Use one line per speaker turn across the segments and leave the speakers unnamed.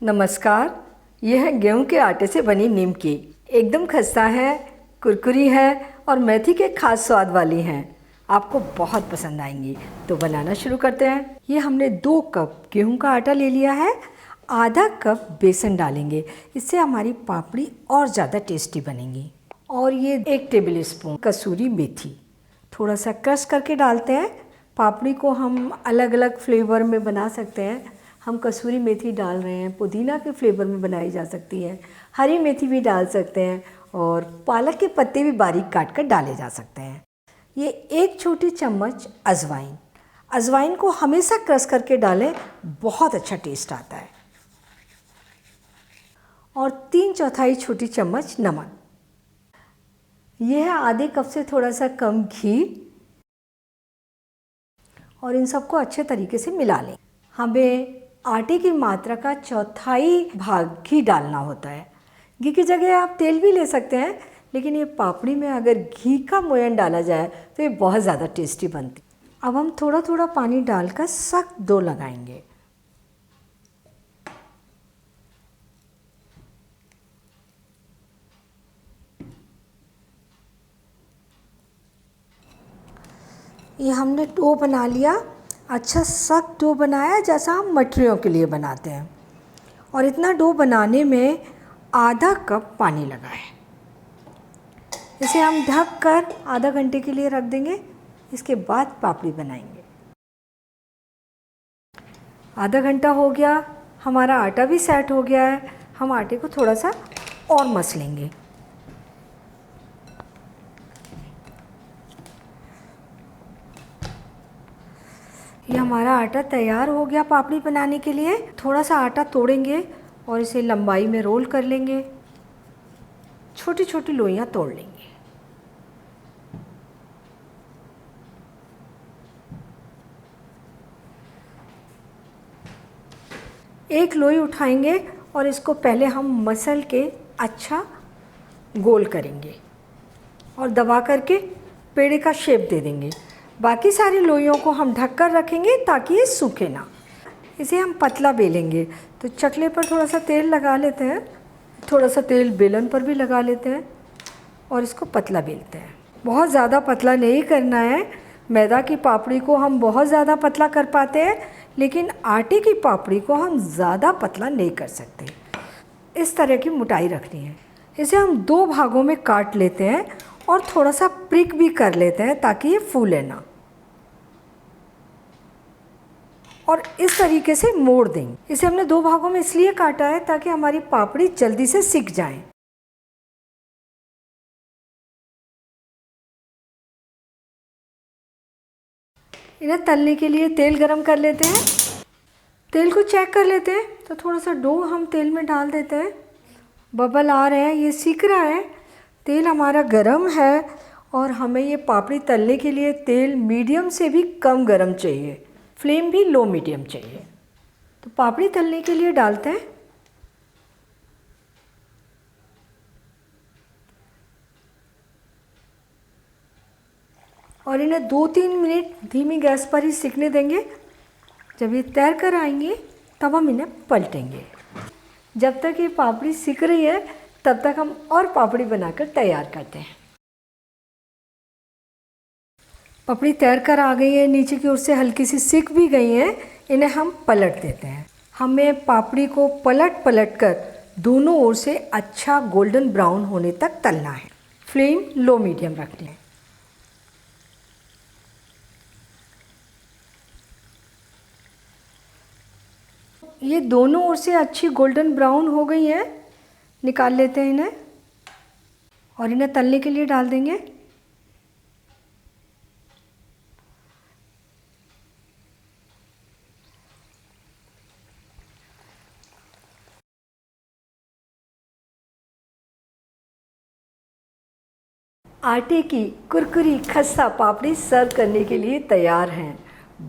नमस्कार। यह है गेहूं के आटे से बनी निमकी। एकदम खस्ता है, कुरकुरी है और मेथी के खास स्वाद वाली हैं। आपको बहुत पसंद आएंगी। तो बनाना शुरू करते हैं। ये हमने 2 कप गेहूं का आटा ले लिया है। आधा कप बेसन डालेंगे, इससे हमारी पापड़ी और ज़्यादा टेस्टी बनेगी। और ये 1 टेबल स्पून कसूरी मेथी थोड़ा सा क्रश करके डालते हैं। पापड़ी को हम अलग अलग फ्लेवर में बना सकते हैं। हम कसूरी मेथी डाल रहे हैं, पुदीना के फ्लेवर में बनाई जा सकती है, हरी मेथी भी डाल सकते हैं और पालक के पत्ते भी बारीक काट कर डाले जा सकते हैं। ये 1 छोटी चम्मच अजवाइन को हमेशा क्रश करके डालें, बहुत अच्छा टेस्ट आता है। और 3/4 छोटी चम्मच नमक। यह है आधे कप से थोड़ा सा कम घी। और इन सबको अच्छे तरीके से मिला लें। हमें आटे की मात्रा का 1/4 भाग घी डालना होता है। घी की जगह आप तेल भी ले सकते हैं, लेकिन ये पापड़ी में अगर घी का मोयन डाला जाए तो ये बहुत ज़्यादा टेस्टी बनती है। अब हम थोड़ा थोड़ा पानी डालकर सख्त डो लगाएंगे। ये हमने डो बना लिया। अच्छा सख्त डो बनाया, जैसा हम मठरियों के लिए बनाते हैं। और इतना डो बनाने में आधा कप पानी लगा है। इसे हम ढक कर आधा घंटे के लिए रख देंगे। इसके बाद पापड़ी बनाएंगे। आधा घंटा हो गया, हमारा आटा भी सेट हो गया है। हम आटे को थोड़ा सा और मसलेंगे। ये हमारा आटा तैयार हो गया पापड़ी बनाने के लिए। थोड़ा सा आटा तोड़ेंगे और इसे लंबाई में रोल कर लेंगे। छोटी छोटी लोइयां तोड़ लेंगे। एक लोई उठाएंगे और इसको पहले हम मसल के अच्छा गोल करेंगे और दबा करके पेड़े का शेप दे देंगे। बाकी सारी लोइयों को हम ढक कर रखेंगे ताकि ये सूखे ना। इसे हम पतला बेलेंगे। तो चकले पर थोड़ा सा तेल लगा लेते हैं, थोड़ा सा तेल बेलन पर भी लगा लेते हैं और इसको पतला बेलते हैं। बहुत ज़्यादा पतला नहीं करना है। मैदा की पापड़ी को हम बहुत ज़्यादा पतला कर पाते हैं, लेकिन आटे की पापड़ी को हम ज़्यादा पतला नहीं कर सकते। इस तरह की मोटाई रखनी है। इसे हम 2 भागों में काट लेते हैं और थोड़ा सा प्रिक भी कर लेते हैं ताकि ये फूले ना। और इस तरीके से मोड़ देंगे। इसे हमने 2 भागों में इसलिए काटा है ताकि हमारी पापड़ी जल्दी से सिक जाए। इन्हें तलने के लिए तेल गरम कर लेते हैं। तेल को चेक कर लेते हैं। तो थोड़ा सा डो हम तेल में डाल देते हैं। बबल आ रहे हैं, ये सिक रहा है। तेल हमारा गरम है और हमें ये पापड़ी तलने के लिए तेल मीडियम से भी कम गरम चाहिए। फ्लेम भी लो मीडियम चाहिए। तो पापड़ी तलने के लिए डालते हैं। और इन्हें 2-3 मिनट धीमी गैस पर ही सिकने देंगे। जब ये तैर कर आएंगे तब हम इन्हें पलटेंगे। जब तक ये पापड़ी सिक रही है तब तक हम और पापड़ी बनाकर तैयार करते हैं। पापड़ी तैर कर आ गई है, नीचे की ओर से हल्की सी सिक भी गई हैं। इन्हें हम पलट देते हैं। हमें पापड़ी को पलट पलट कर दोनों ओर से अच्छा गोल्डन ब्राउन होने तक तलना है। फ्लेम लो मीडियम रखनी है। ये दोनों ओर से अच्छी गोल्डन ब्राउन हो गई है। निकाल लेते हैं इन्हें और इन्हें तलने के लिए डाल देंगे। आटे की कुरकुरी खस्ता पापड़ी सर्व करने के लिए तैयार हैं।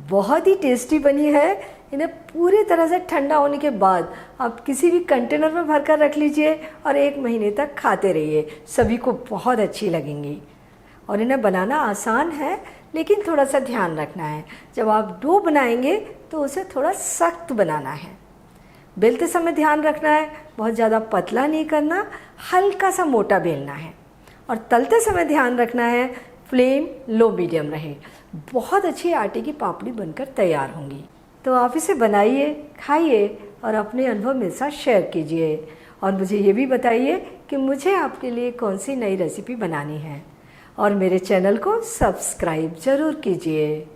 बहुत ही टेस्टी बनी है। इन्हें पूरी तरह से ठंडा होने के बाद आप किसी भी कंटेनर में भर कर रख लीजिए और 1 महीने तक खाते रहिए। सभी को बहुत अच्छी लगेंगी। और इन्हें बनाना आसान है, लेकिन थोड़ा सा ध्यान रखना है। जब आप डो बनाएंगे तो उसे थोड़ा सख्त बनाना है। बेलते समय ध्यान रखना है, बहुत ज़्यादा पतला नहीं करना, हल्का सा मोटा बेलना है। और तलते समय ध्यान रखना है फ्लेम लो मीडियम रहे। बहुत अच्छी आटे की पापड़ी बनकर तैयार होंगी। तो आप इसे बनाइए, खाइए और अपने अनुभव मेरे साथ शेयर कीजिए। और मुझे ये भी बताइए कि मुझे आपके लिए कौन सी नई रेसिपी बनानी है। और मेरे चैनल को सब्सक्राइब ज़रूर कीजिए।